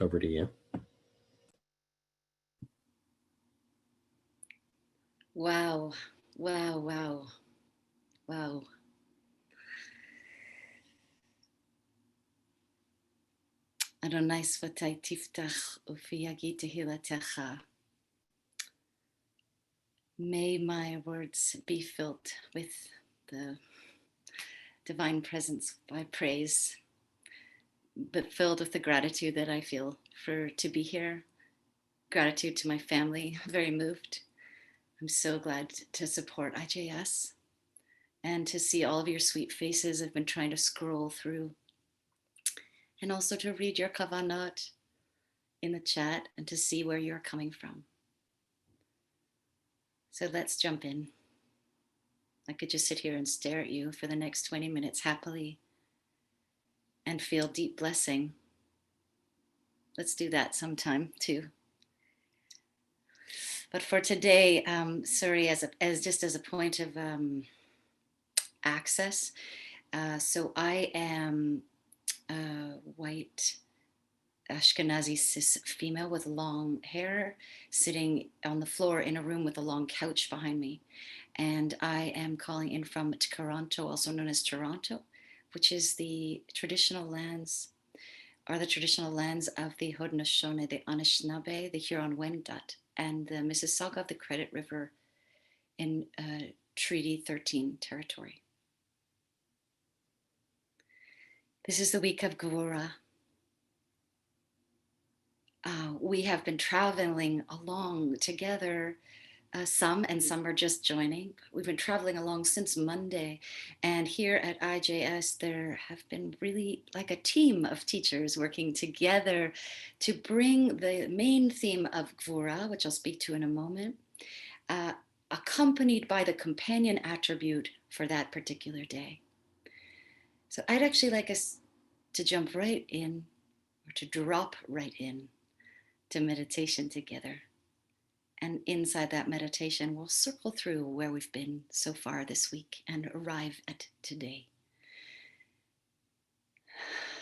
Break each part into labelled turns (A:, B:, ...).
A: Over to you.
B: Wow, wow, wow, wow. Adonai sfatai tiftach ufi yagi tehilatecha. May my words be filled with the divine presence by praise, but filled with the gratitude that I feel for to be here. Gratitude to my family. I'm very moved. I'm so glad to support IJS and to see all of your sweet faces. I've been trying to scroll through and also to read your kavanot in the chat and to see where you're coming from. So let's jump in. I could just sit here and stare at you for the next 20 minutes happily and feel deep blessing. Let's do that sometime too. But for today, sorry, as just as a point of access, so I am a white Ashkenazi cis female with long hair, sitting on the floor in a room with a long couch behind me. And I am calling in from Toronto, also known as Toronto, which is the traditional lands, of the Haudenosaunee, the Anishinaabe, the Huron-Wendat, and the Mississauga of the Credit River in Treaty 13 territory. This is the week of Gvura. We have been traveling along together, some are just joining. We've been traveling along since Monday, and here at IJS there have been really like a team of teachers working together to bring the main theme of Gvura, which I'll speak to in a moment, accompanied by the companion attribute for that particular day. So I'd actually like us to jump right in, or to drop right in to meditation together. And inside that meditation, we'll circle through where we've been so far this week and arrive at today.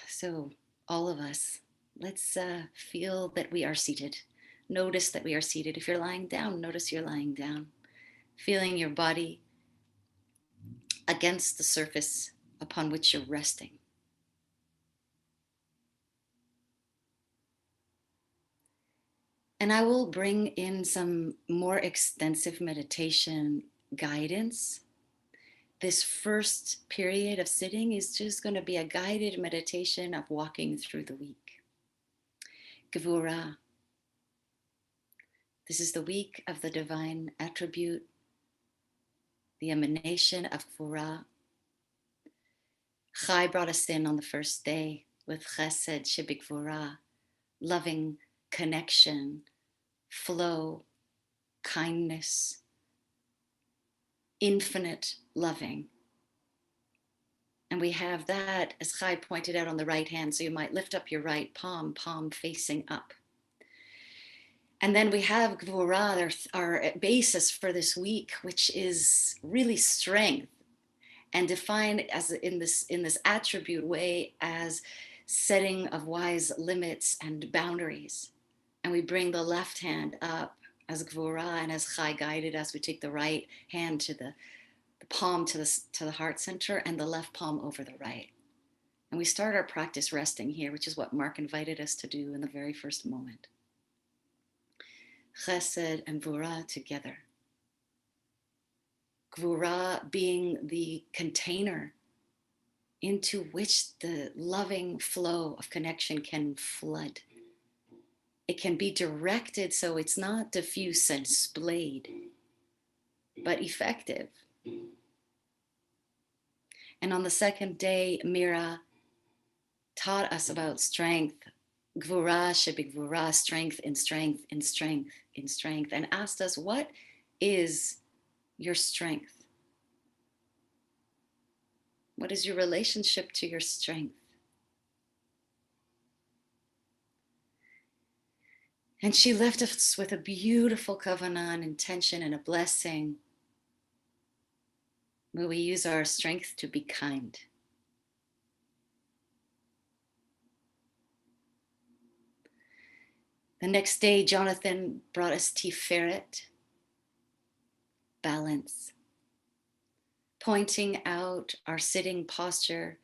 B: So all of us, let's feel that we are seated. Notice that we are seated. If you're lying down, notice you're lying down. Feeling your body against the surface upon which you're resting. And I will bring in some more extensive meditation guidance. This first period of sitting is just going to be a guided meditation of walking through the week. Gvura. This is the week of the divine attribute, the emanation of Gvura. Chai brought us in on the first day with Chesed Shebigvura, loving connection, flow, kindness, infinite loving. And we have that, as Chai pointed out, on the right hand. So you might lift up your right palm, palm facing up. And then we have Gvura, our basis for this week, which is really strength, and defined as in this attribute way as setting of wise limits and boundaries. And we bring the left hand up as Gvura, and as Chai guided us, we take the right hand to the palm to the heart center, and the left palm over the right. And we start our practice resting here, which is what Mark invited us to do in the very first moment. Chesed and Gvura together. Gvura being the container into which the loving flow of connection can flood. It can be directed so it's not diffuse and splayed, but effective. And on the second day, Mira taught us about strength. Gvura shebigvura, strength in strength in strength in strength, and asked us, what is your strength? What is your relationship to your strength? And she left us with a beautiful kavanah, intention, and a blessing where we use our strength to be kind. The next day, Jonathan brought us Tiferet, balance, pointing out our sitting posture,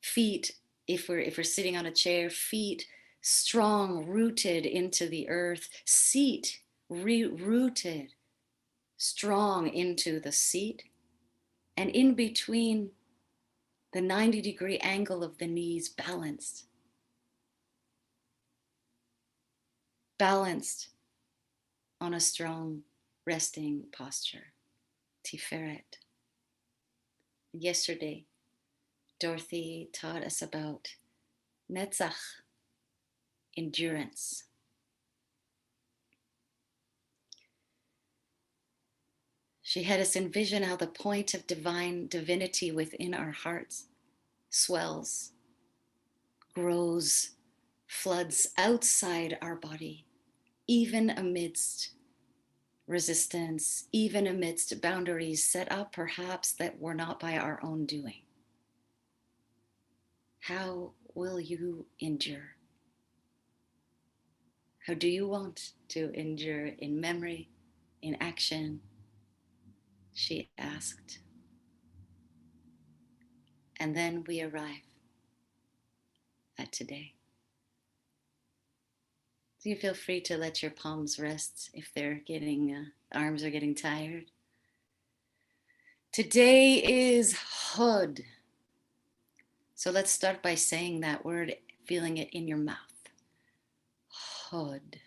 B: feet, if we're sitting on a chair, feet strong, rooted into the earth, seat rooted, strong into the seat, and in between the 90-degree angle of the knees, balanced on a strong resting posture, Tiferet. Yesterday, Dorothy taught us about Netzach, endurance. She had us envision how the point of divine divinity within our hearts swells, grows, floods outside our body, even amidst resistance, even amidst boundaries set up perhaps that were not by our own doing. How will you endure? How do you want to endure in memory, in action? She asked. And then we arrive at today. So you feel free to let your palms rest if they're getting, arms are getting tired. Today is Hod. So let's start by saying that word, feeling it in your mouth. Hod.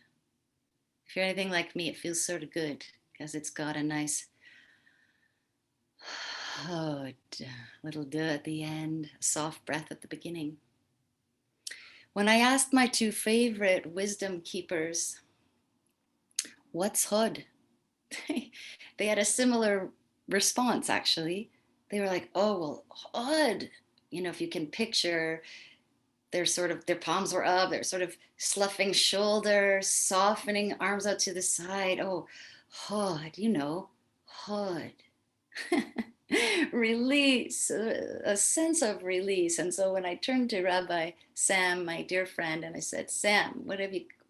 B: If you're anything like me, it feels sort of good because it's got a nice Hod, little duh at the end, a soft breath at the beginning. When I asked my two favorite wisdom keepers, what's Hod? They had a similar response, actually. They were like, oh, well, Hod. You know, if you can picture, their palms were up, they're sort of sloughing shoulders, softening arms out to the side. Oh, Hod, Hod. Release, a sense of release. And so when I turned to Rabbi Sam, my dear friend, and I said, Sam,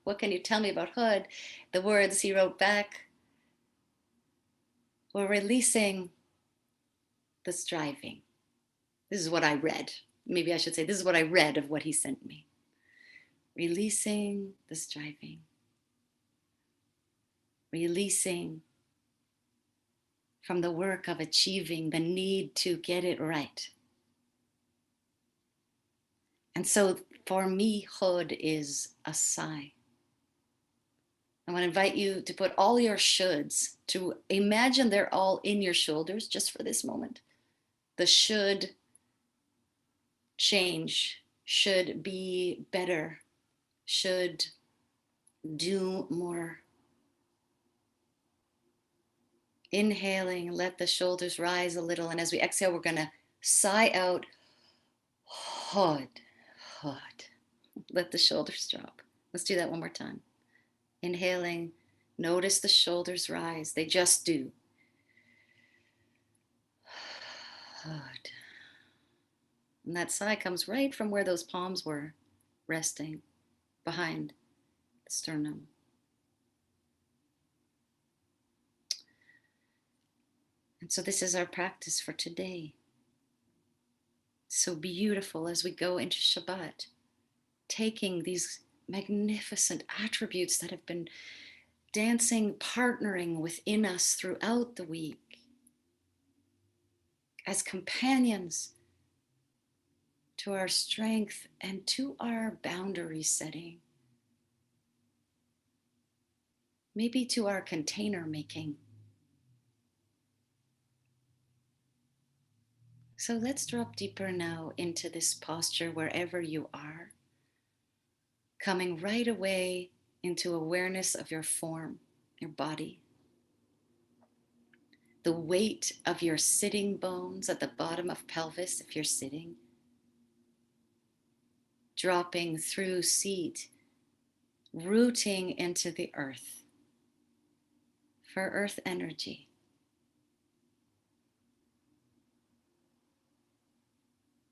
B: what can you tell me about Hod? The words he wrote back were releasing the striving. This is what I read. Maybe I should say, this is what I read of what he sent me. Releasing the striving. Releasing from the work of achieving, the need to get it right. And so for me, Hod is a sigh. I want to invite you to put all your shoulds, to imagine they're all in your shoulders just for this moment. The should change, should be better, should do more. Inhaling, let the shoulders rise a little. And as we exhale, we're going to sigh out, Hod, Hod. Let the shoulders drop. Let's do that one more time. Inhaling, notice the shoulders rise. They just do. Hod. And that sigh comes right from where those palms were resting behind the sternum. And so this is our practice for today. So beautiful as we go into Shabbat, taking these magnificent attributes that have been dancing, partnering within us throughout the week as companions to our strength and to our boundary setting, maybe to our container making. So let's drop deeper now into this posture wherever you are, coming right away into awareness of your form, your body, the weight of your sitting bones at the bottom of pelvis if you're sitting, dropping through seat, rooting into the earth for earth energy.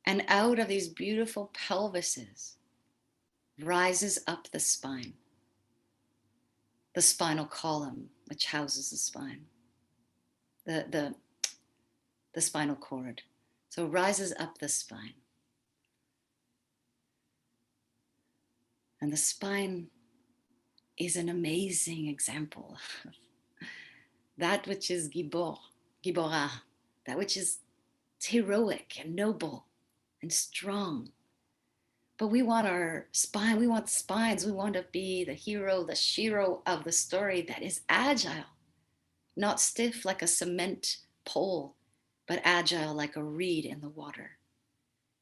B: And out of these beautiful pelvises rises up the spine. the spinal column, which houses the spine, the, the spinal cord. So it rises up the spine. And the spine is an amazing example of that which is gibor, gibora, that which is heroic and noble and strong. But we want our spine, we want spines, we want to be the hero, the shiro of the story that is agile, not stiff like a cement pole, but agile like a reed in the water.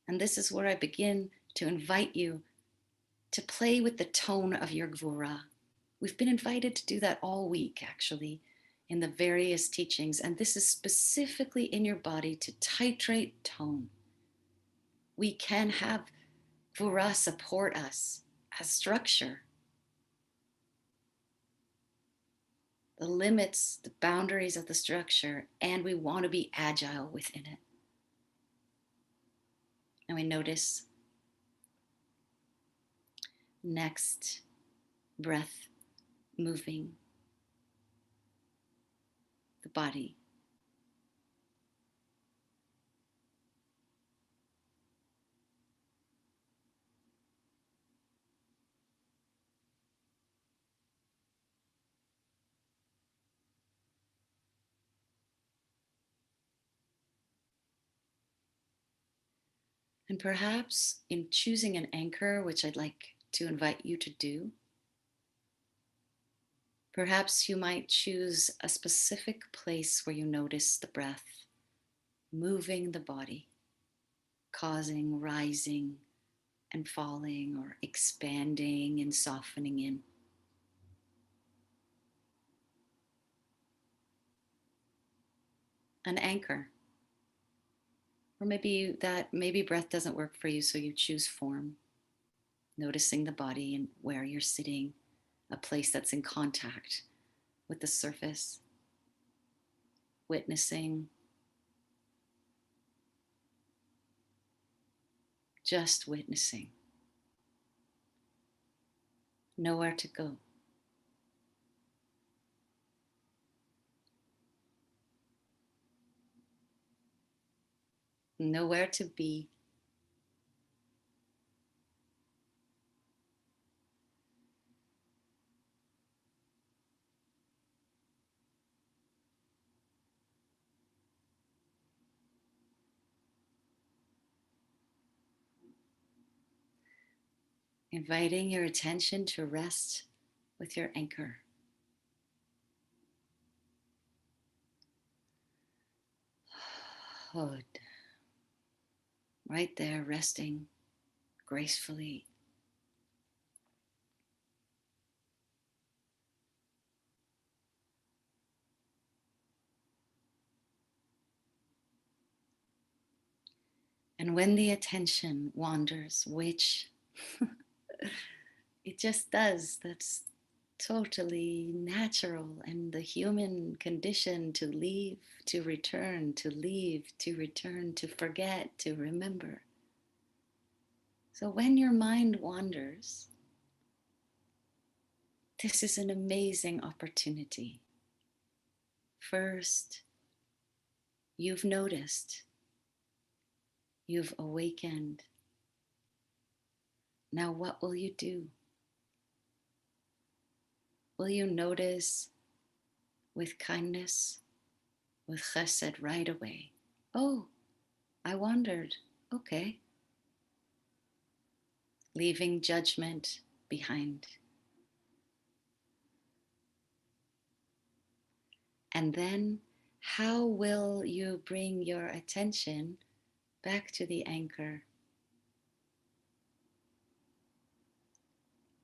B: And this is where I begin to invite you to play with the tone of your gvura. We've been invited to do that all week, actually, in the various teachings. And this is specifically in your body to titrate tone. We can have gvura support us as structure. The limits, the boundaries of the structure, and we want to be agile within it. And we notice next breath moving the body. And perhaps in choosing an anchor, which I'd like to invite you to do, perhaps you might choose a specific place where you notice the breath moving the body, causing rising and falling, or expanding and softening in. An anchor. Or maybe breath doesn't work for you, so you choose form, noticing the body and where you're sitting, a place that's in contact with the surface, witnessing, just witnessing, nowhere to go. Nowhere to be. Inviting your attention to rest with your anchor. Hood. Right there, resting gracefully. And when the attention wanders, which it just does, that's totally natural, and the human condition to leave, to return, to leave, to return, to forget, to remember. So when your mind wanders, this is an amazing opportunity. First, you've noticed, you've awakened. Now, what will you do? Will you notice with kindness, with chesed right away? Oh, I wandered. Okay. Leaving judgment behind. And then, how will you bring your attention back to the anchor?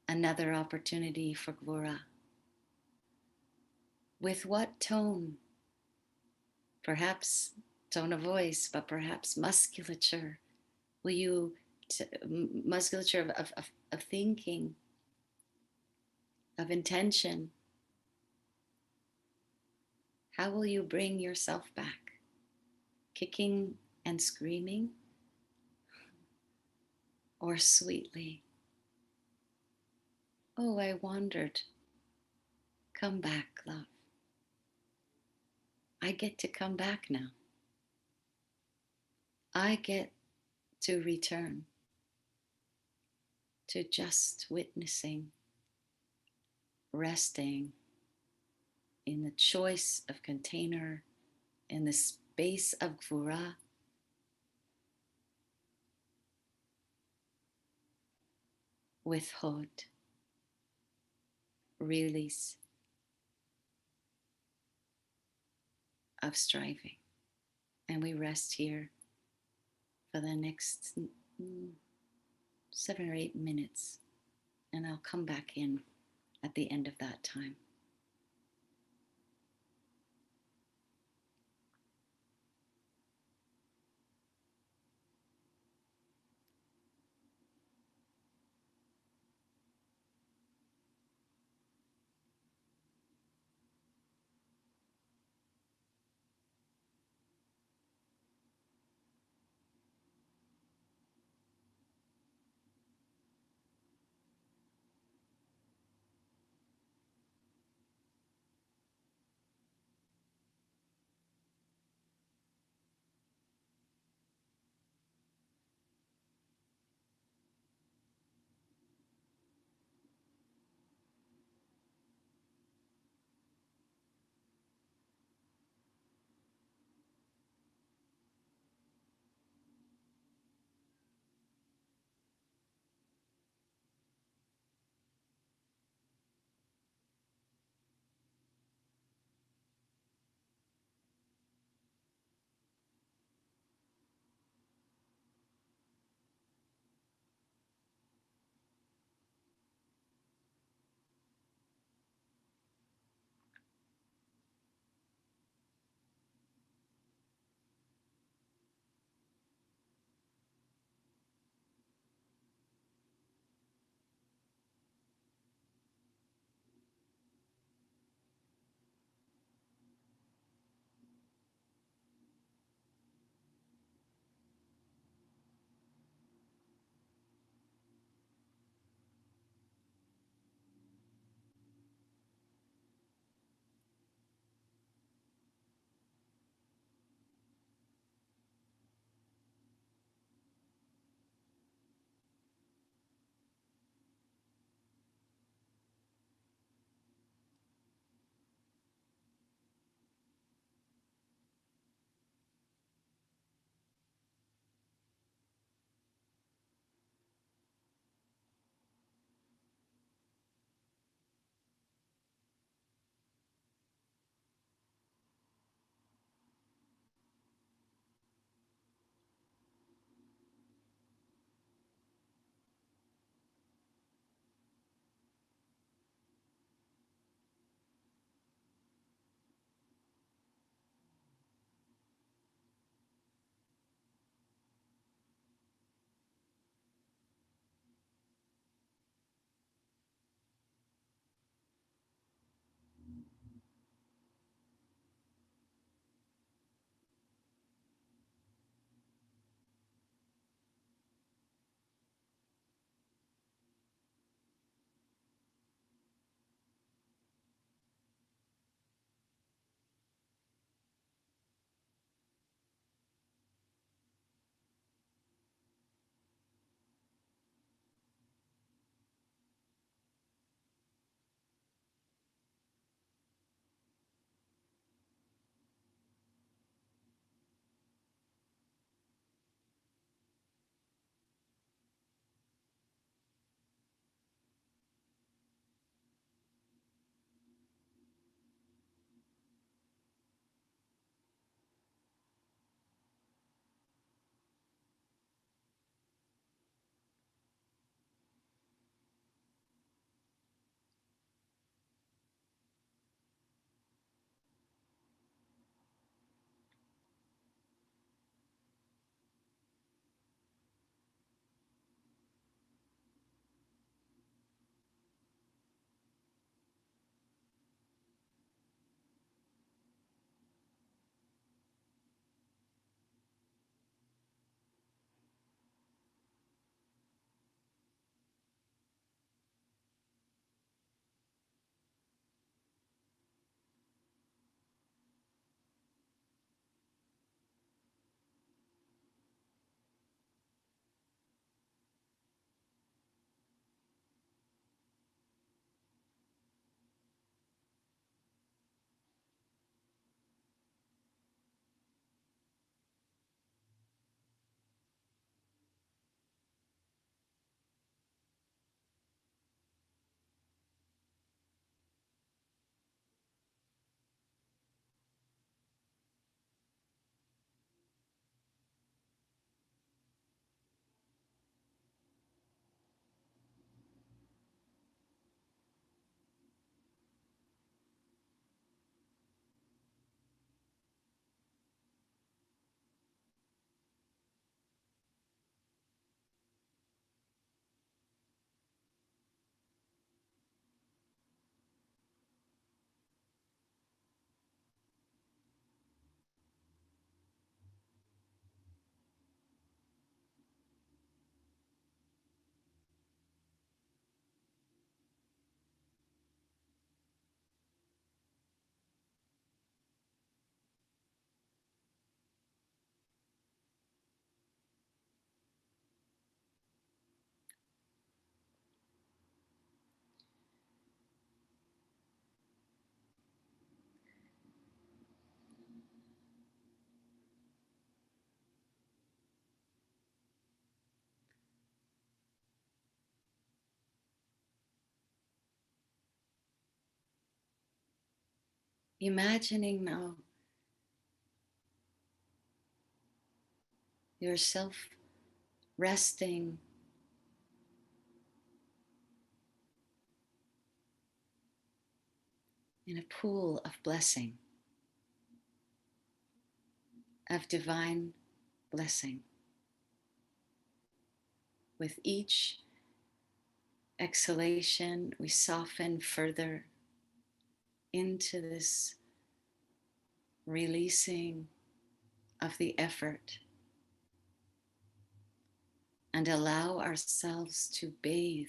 B: Another opportunity for Gvura. With what tone? Perhaps tone of voice, but perhaps musculature. Will you, musculature of thinking, of intention? How will you bring yourself back? Kicking and screaming? Or sweetly? Oh, I wandered. Come back, love. I get to come back now. I get to return to just witnessing, resting in the choice of container, in the space of Gvura, with Hod, release of striving. And we rest here for the next 7 or 8 minutes, and I'll come back in at the end of that time. imagining now yourself resting in a pool of blessing, of divine blessing. With each exhalation, we soften further into this releasing of the effort and allow ourselves to bathe,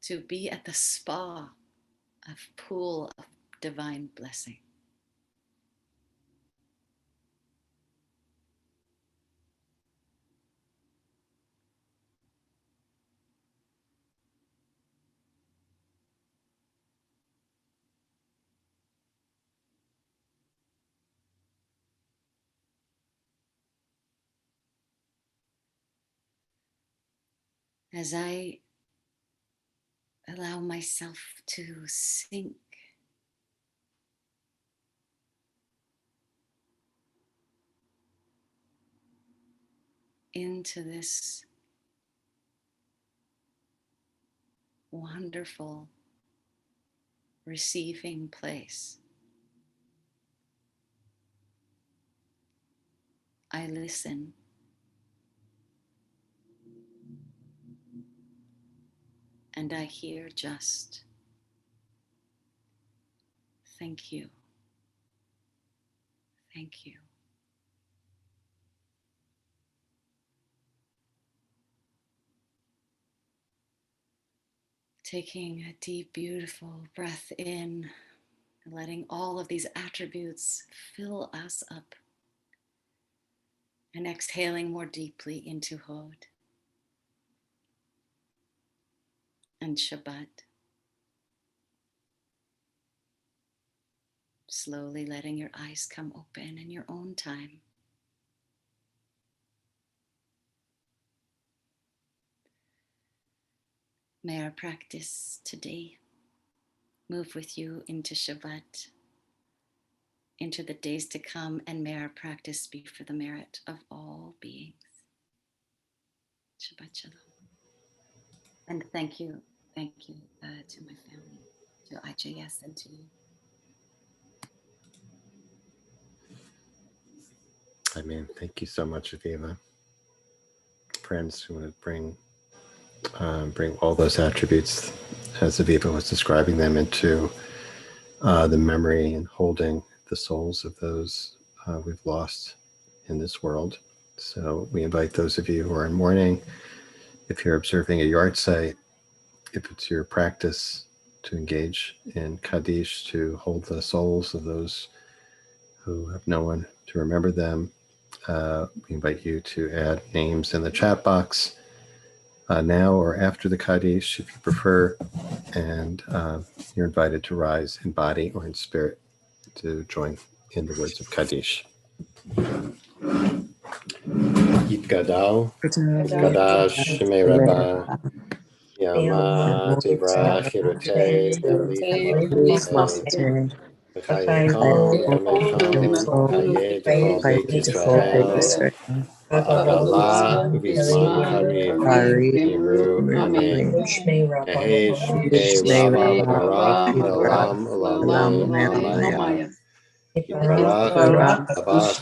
B: to be at the spa of pool of divine blessing. As I allow myself to sink into this wonderful receiving place, I listen. And I hear just, thank you, thank you. Taking a deep, beautiful breath in, letting all of these attributes fill us up. And exhaling more deeply into Hod and Shabbat. Slowly letting your eyes come open in your own time. May our practice today move with you into Shabbat, into the days to come, and may our practice be for the merit of all beings. Shabbat Shalom. And thank you to my family, to IJS, and to you.
A: Amen. Thank you so much, Aviva. Friends, who want to bring all those attributes, as Aviva was describing them, into the memory and holding the souls of those we've lost in this world. So we invite those of you who are in mourning, if you're observing a yard site, if it's your practice to engage in Kaddish, to hold the souls of those who have no one to remember them. We invite you to add names in the chat box now or after the Kaddish, if you prefer, and you're invited to rise in body or in spirit to join in the words of Kaddish. Yitgadal, Yitkadash, Shemei Rabbah, Yama, Tibra, Chirute, Yamlicha, Chayekom, Kamecham, Chaye, Dechol Beit Yisrael, Agala, Ubizman Karib, Yiru, Amen. Yehesh, Rava, Barak, Leolam, Ulamim, Hamayim. Yibarak, Abba,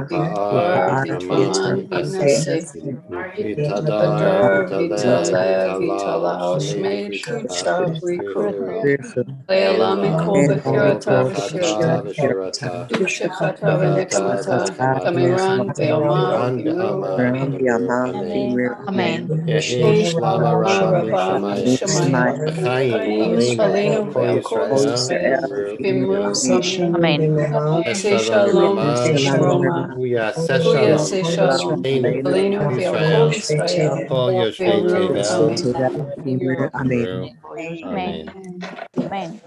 A: Ba'ar, Naman, Aseh, Vitada, Vitale, Vitalal, Shmei, Krita, Brichu, Leilamikum, Bechirata, Vashirata, Vishakata, Venekata, Kamiran, Be'aman, Biru, Amen.
C: Amen.
A: Yehesh Lamara
C: Amen.
A: Mishamaya Achayim Aleinu Kol Yisrael
C: Amen.
A: Yimru
C: Amen.
A: Shalom Rama Uyaseh Shalom Aleinu Yisrael Kol Yoshvei Tevel Yimru Amen.
C: Amen.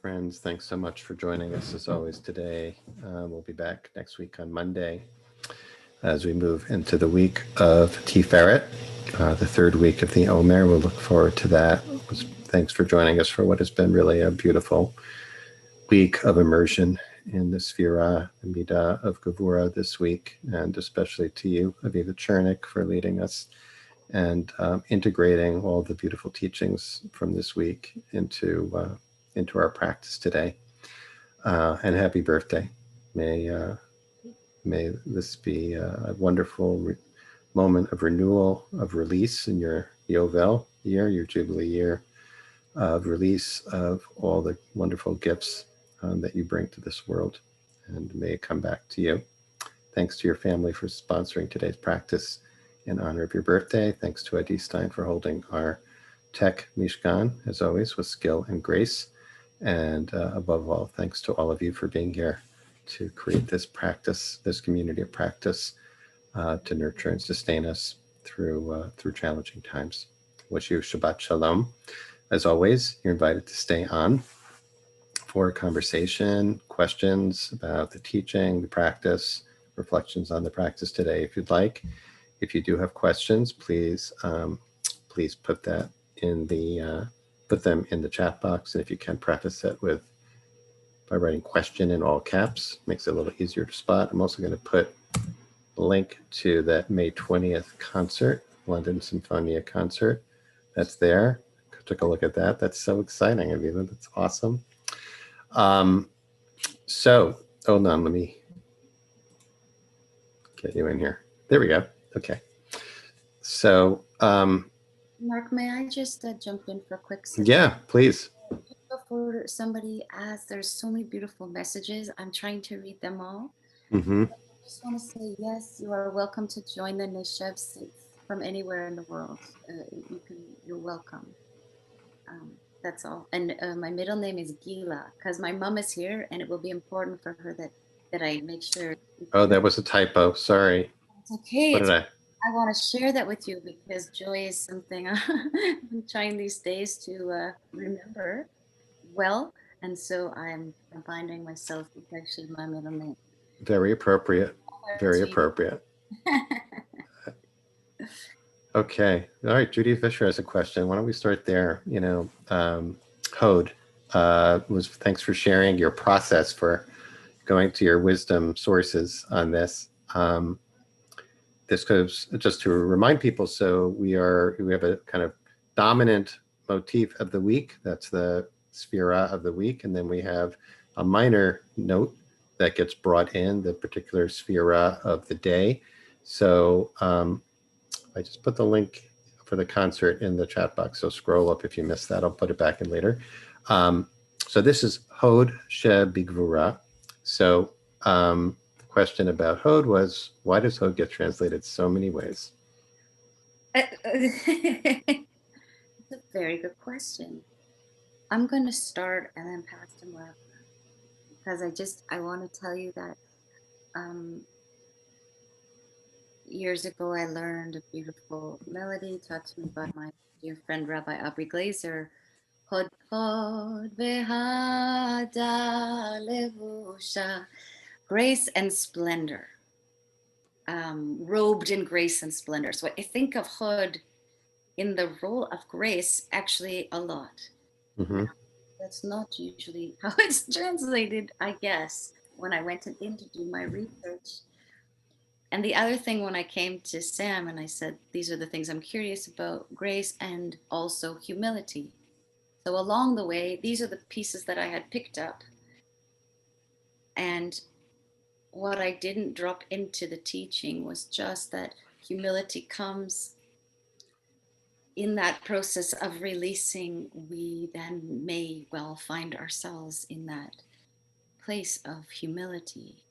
A: Friends, thanks so much for joining us as always today. We'll be back next week on Monday as we move into the week of Tiferet, the third week of the Omer. We'll look forward to that. Thanks for joining us for what has been really a beautiful week of immersion in the Sphira, the Midah of Gevura this week, and especially to you, Aviva Chernick, for leading us and integrating all the beautiful teachings from this week into our practice today. And happy birthday! May this be a wonderful moment of renewal, of release in your Yovel year, your Jubilee year, of release of all the wonderful gifts that you bring to this world, and may it come back to you. Thanks to your family for sponsoring today's practice in honor of your birthday. Thanks to Adi Stein for holding our tech Mishkan, as always, with skill and grace. And above all, thanks to all of you for being here to create this practice, this community of practice, to nurture and sustain us through challenging times. Wish you Shabbat Shalom. As always, you're invited to stay on for a conversation, questions about the teaching, the practice, reflections on the practice today, if you'd like. If you do have questions, please put them in the chat box, and if you can, preface it by writing question in all caps. Makes it a little easier to spot. I'm also going to put a link to that May 20th concert, London Sinfonia concert. That's there. Took a look at that. That's so exciting, Aviva. That's awesome. So hold on, let me get you in here. There we go. Okay. So
B: Mark, may I just jump in for a quick second?
A: Yeah, please.
B: Before somebody asks, there's so many beautiful messages. I'm trying to read them all.
A: Mm-hmm.
B: I just want to say, yes, you are welcome to join the Neshev from anywhere in the world. You're welcome. That's all. And my middle name is Gila, because my mom is here, and it will be important for her that I make sure.
A: Oh, that was a typo. Sorry.
B: It's okay.
A: What did
B: I want to share that with you because joy is something I'm trying these days to remember well. And so I'm reminding myself it's actually my middle name.
A: Very appropriate. Very appropriate. Okay. All right. Judy Fisher has a question. Why don't we start there? Hod, thanks for sharing your process for going to your wisdom sources on this. This goes just to remind people. So we have a kind of dominant motif of the week. That's the sphira of the week. And then we have a minor note that gets brought in, the particular sphira of the day. So I just put the link for the concert in the chat box. So scroll up if you missed that. I'll put it back in later. So this is Hod She Bigvura. So the question about Hod was, why does Hod get translated so many ways?
B: It's a very good question. I'm going to start and then pass to Mark, because I want to tell you that years ago I learned a beautiful melody taught to me by my dear friend Rabbi Aubrey Glazer. Hod hod v'hada levusha, grace and splendor, robed in grace and splendor. So I think of Hod in the role of grace actually a lot.
A: Mm-hmm.
B: That's not usually how it's translated, I guess, when I went in to do my research. And the other thing, when I came to Sam and I said, these are the things I'm curious about, grace and also humility. So along the way, these are the pieces that I had picked up. And what I didn't drop into the teaching was just that humility comes in that process of releasing. We then may well find ourselves in that place of humility.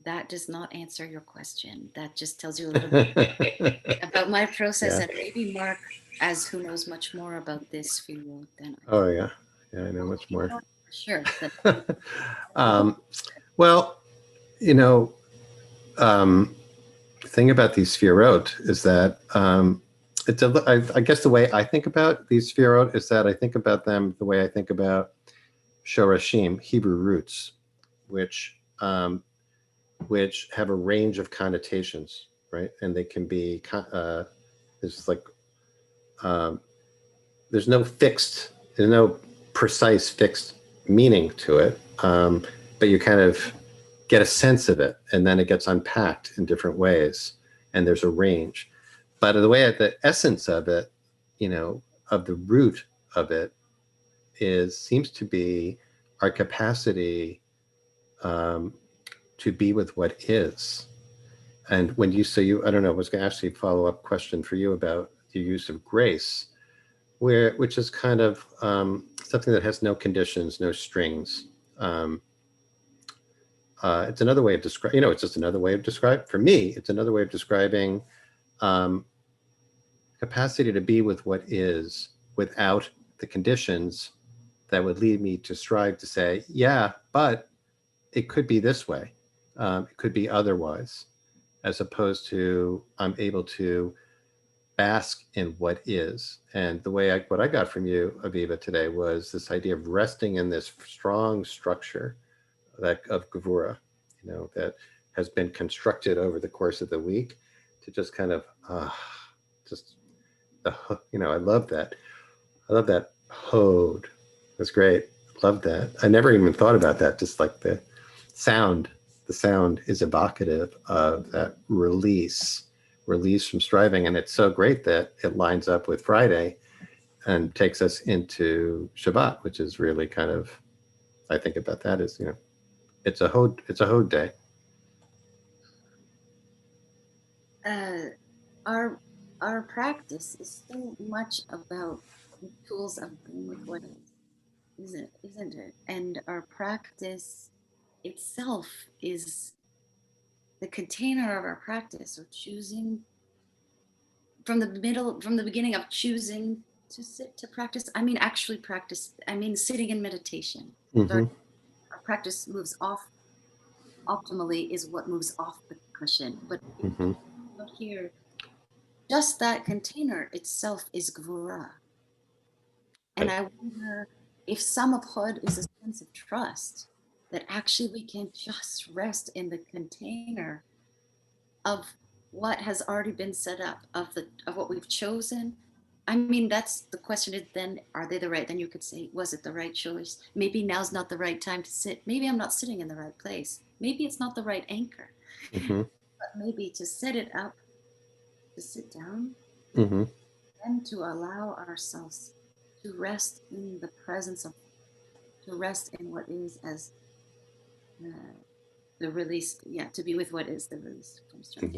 B: That does not answer your question. That just tells you a little bit about my process. Yeah. And maybe Mark, as who knows much more about this field than I do.
A: Oh, yeah. Yeah, I know much more.
B: Sure.
A: Well, thing about these sphirot is that I guess the way I think about these sphirot is that I think about them the way I think about shorashim, Hebrew roots, which have a range of connotations, right? And they can be It's like there's no precise fixed meaning to it, but you kind of get a sense of it, and then it gets unpacked in different ways, and there's a range. But the essence of it, of the root of it seems to be our capacity to be with what is. And when I don't know, I was going to ask you a follow-up question for you about the use of grace, which is kind of something that has no conditions, no strings. It's another way of describing, it's just another way of describing, for me, it's another way of describing capacity to be with what is without the conditions that would lead me to strive to say, yeah, but it could be this way. It could be otherwise, as opposed to I'm able to bask in what is. And what I got from you, Aviva, today was this idea of resting in this strong structure of Gevura, that has been constructed over the course of the week to just kind of, I love that. I love that hode. That's great. Love that. I never even thought about that. Just like the sound is evocative of that release from striving. And it's so great that it lines up with Friday and takes us into Shabbat, which is really kind of, I think about that as, it's a hode day.
B: Our practice is so much about the tools of being with what is, isn't it? And our practice itself is the container of our practice, or choosing from the beginning of choosing to sit to practice. I mean, actually practice. I mean, sitting in meditation.
A: Mm-hmm.
B: Our practice moves off. Optimally, is what moves off the cushion, but not here. Just that container itself is Gvura. And I wonder if some of Hod is a sense of trust, that actually we can just rest in the container of what has already been set up, of what we've chosen. I mean, that's the question is then, are they the right? Then you could say, was it the right choice? Maybe now's not the right time to sit. Maybe I'm not sitting in the right place. Maybe it's not the right anchor. But maybe to set it up, to sit down, and to allow ourselves to rest in the presence of, to rest in what is as the release, to be with what is the release from strength.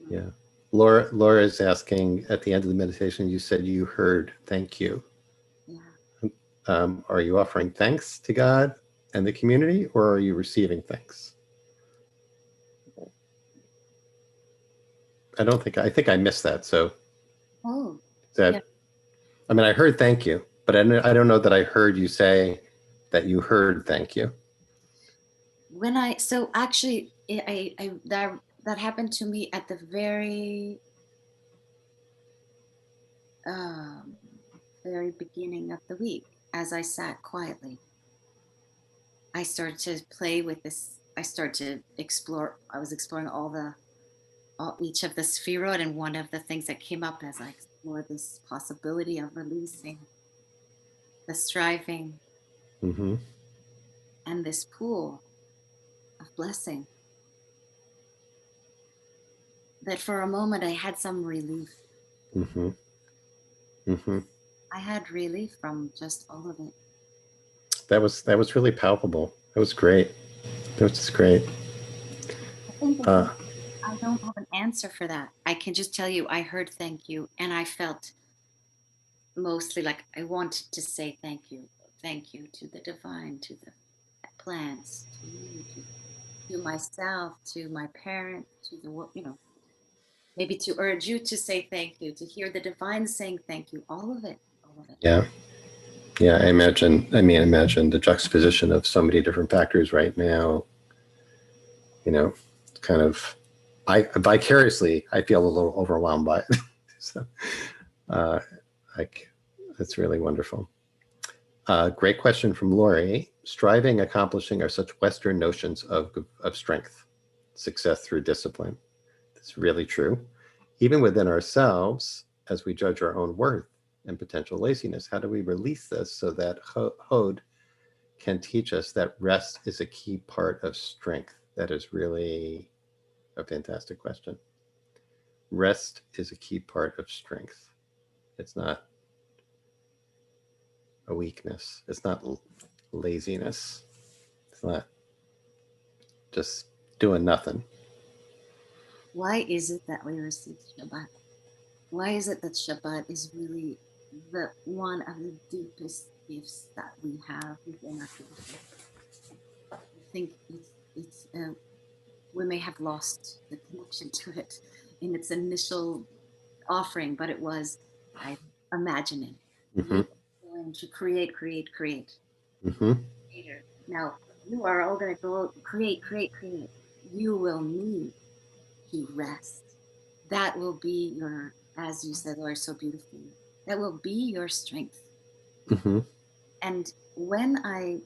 A: Yeah. Laura is asking, at the end of the meditation, you said you heard thank you. Yeah. Are you offering thanks to God and the community, or are you receiving thanks? I think I missed that. So I mean, I heard thank you, but I don't know that I heard you say that you heard thank you.
B: Actually, that happened to me at the very very beginning of the week. As I sat quietly, I started to play with this. I started to explore. I was exploring each of the sefirot, and one of the things that came up as I explored this possibility of releasing the striving and this pool of blessing, that for a moment I had some relief. I had relief from just all of it.
A: That was really palpable. That was great. That was just great.
B: I don't have an answer for that. I can just tell you, I heard thank you, and I felt mostly like I wanted to say thank you to the divine, to the plants, to you, to myself, to my parents, to the maybe to urge you to say thank you, to hear the divine saying thank you, all of it.
A: Yeah. I imagine the juxtaposition of so many different factors right now, kind of, vicariously, I feel a little overwhelmed by it. So, that's really wonderful. Great question from Lori. Striving, accomplishing are such Western notions of strength, success through discipline. That's really true. even within ourselves, as we judge our own worth and potential laziness, how do we release this so that Hod can teach us that rest is a key part of strength? That is really a fantastic question. Rest is a key part of strength. It's not a weakness. It's not laziness. It's not just doing nothing.
B: Why is it that we receive Shabbat? Why is it that Shabbat is really one of the deepest gifts that we have within our tradition? I think we may have lost the connection to it in its initial offering, but it was, I imagining,
A: Mm-hmm.
B: going to create.
A: Mm-hmm.
B: Now you are all going to go create. You will need to rest. That will be your, as you said, Laura, so beautifully, that will be your strength.
A: Mm-hmm.
B: And when I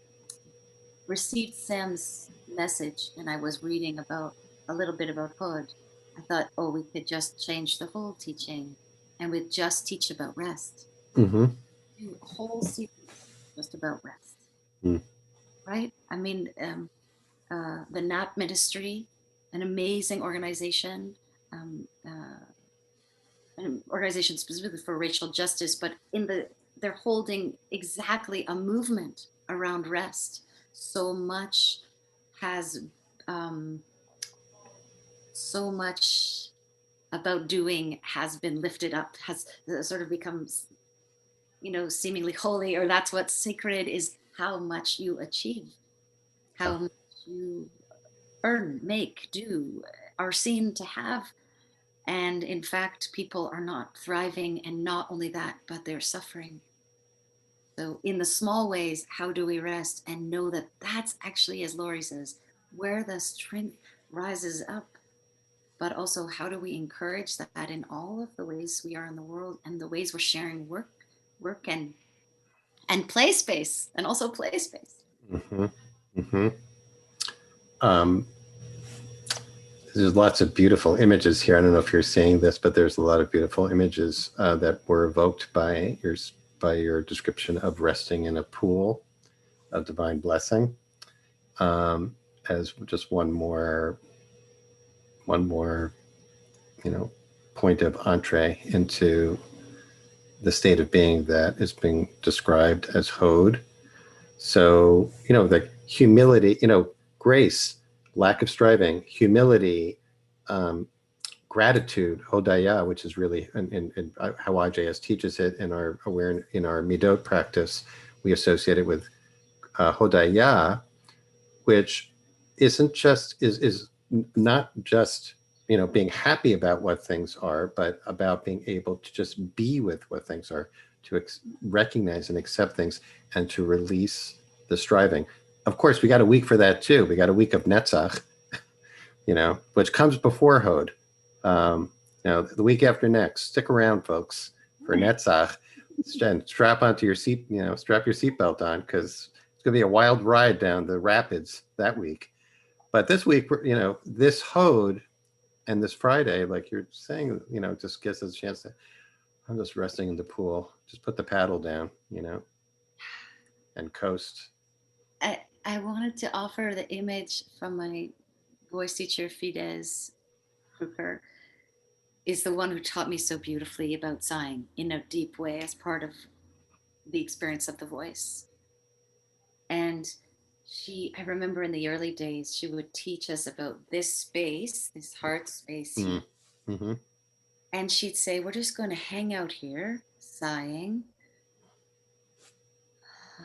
B: received Sam's message and I was reading about a little bit about Hod, I thought, oh, we could just change the whole teaching and we'd just teach about rest.
A: Mm-hmm.
B: Do a whole series just about rest,
A: Mm.
B: right? I mean, the NAP Ministry, an amazing organization, an organization specifically for racial justice, but they're holding exactly a movement around rest. So much has so much about doing has been lifted up, has sort of become, seemingly holy, or that's what's sacred, is how much you achieve, how much you earn, make, do, are seen to have. And in fact, people are not thriving. And not only that, but they're suffering. So, in the small ways, how do we rest and know that that's actually, as Laurie says, where the strength rises up? But also, how do we encourage that in all of the ways we are in the world and the ways we're sharing work and play space, and also play space.
A: Mm-hmm. Mm-hmm. Um, there's lots of beautiful images here. I don't know if you're seeing this, but there's a lot of beautiful images that were evoked by your description of resting in a pool of divine blessing. As just one more, point of entree into the state of being that is being described as Hod. So, the humility, grace, lack of striving, humility, gratitude, hodaya, which is really in how IJS teaches it in our midot practice, we associate it with hodaya, which isn't just is not just being happy about what things are, but about being able to just be with what things are, to recognize and accept things, and to release the striving. Of course, we got a week for that too. We got a week of Netzach, which comes before Hod. The week after next. Stick around, folks, for Netzach. Strap onto your seat. Strap your seatbelt on, because it's going to be a wild ride down the rapids that week. But this week, this Hod and this Friday, like you're saying, just gives us a chance to. I'm just resting in the pool. Just put the paddle down, and coast.
B: I wanted to offer the image from my voice teacher, Fidesz Kruker, is the one who taught me so beautifully about sighing in a deep way as part of the experience of the voice. And I remember in the early days, she would teach us about this space, this heart space here.
A: Mm-hmm.
B: And she'd say, we're just going to hang out here, sighing. I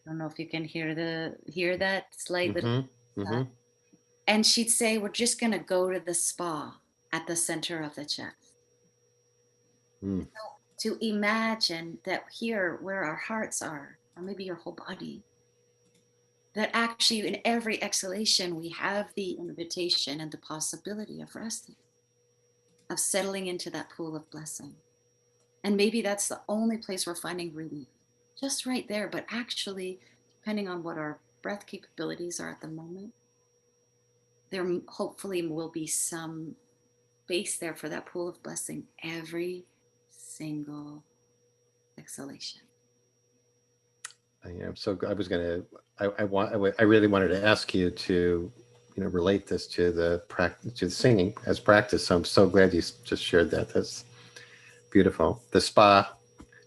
B: don't know if you can hear that slight little.
A: Mm-hmm.
B: And she'd say, we're just going to go to the spa at the center of the chest.
A: Mm.
B: So, to imagine that here, where our hearts are, or maybe your whole body, that actually in every exhalation, we have the invitation and the possibility of resting, of settling into that pool of blessing. And maybe that's the only place we're finding relief, just right there. But actually, depending on what our breath capabilities are at the moment, there hopefully will be some space there for that pool of blessing every single exhalation.
A: Yeah, so I was gonna. I really wanted to ask you to, relate this to the practice, to the singing as practice. So I'm so glad you just shared that. That's beautiful. The spa.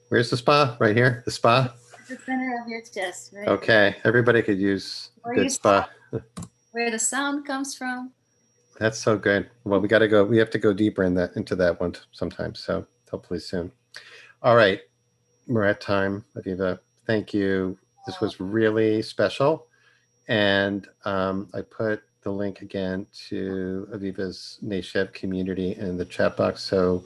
A: Where's the spa? Right here. The spa.
B: At the center of your chest, right?
A: Okay, everybody could use a good spa.
B: Where the sound comes from.
A: That's so good. Well, we got to go. We have to go deeper into that one sometimes. So hopefully soon. All right, we're at time, Aviva. Thank you. This was really special, and I put the link again to Aviva's Neshev community in the chat box. So,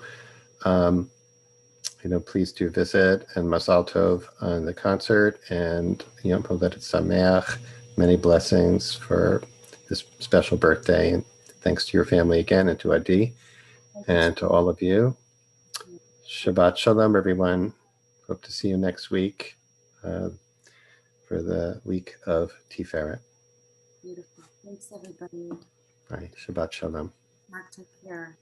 A: please do visit, and Masal Tov on the concert, and Povedet Sameach. Many blessings for this special birthday, and thanks to your family again, and to Adi, and to all of you. Shabbat Shalom, everyone. Hope to see you next week for the week of Tiferet.
B: Beautiful. Thanks, everybody.
A: Bye. Shabbat Shalom.
B: Mark, take care.